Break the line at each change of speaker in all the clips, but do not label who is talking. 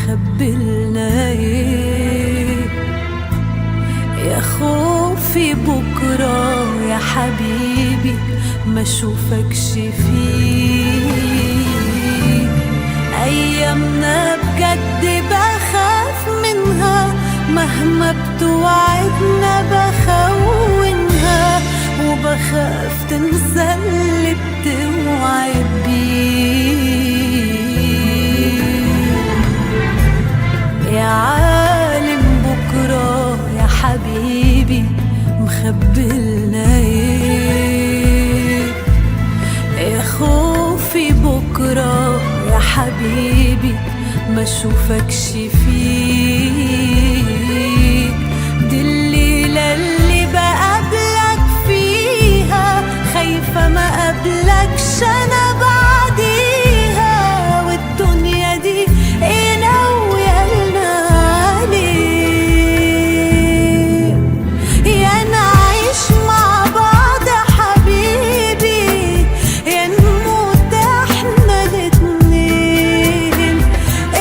مخبلنا ايه؟ يا خوفي بكرة يا حبيبي ما اشوفكش فيه. ايامنا بجد بخاف منها، مهما بتوعدنا بخونها، وبخاف تنسى اللي بتوعد بيه. يا عالم بكرة يا حبيبي مخبلنا ايه؟ يا خوفي بكرة يا حبيبي ما اشوفكش فيه. دي الليلة اللي بقابلك فيها، خايفة ما قابلكش انا بعديها، والدنيا دي ايه ناوية لنا عليه؟ يا نعيش مع بعض يا حبيبي، يا نموت احنا الاتنين.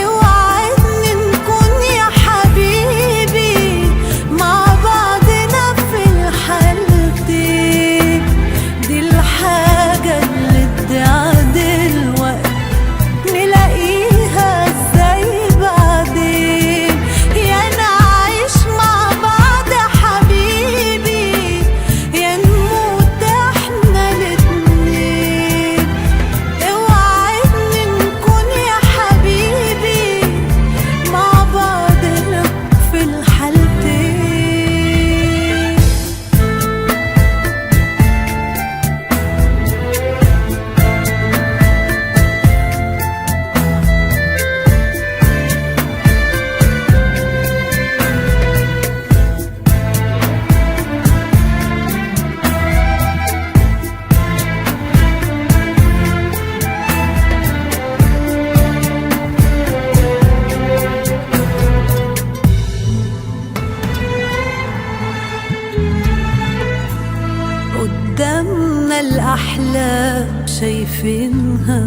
اوعدني نكون يا حبيبي مع بعضنا في الحالتين. دي الحاجة اللي ادعى دلوقتي نلاقيها ازاي بعدين؟ يا نعيش مع بعض يا حبيبي، يا نموت احنا الاتنين. اوعدني نكون يا حبيبي مع بعضنا في الحالتين. قدامنا الأحلام شايفينها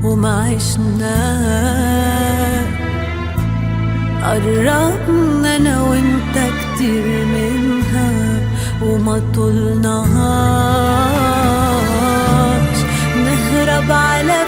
وما عشناها، قربنا أنا وإنت كتير منها وما طولناهاش. نهرب على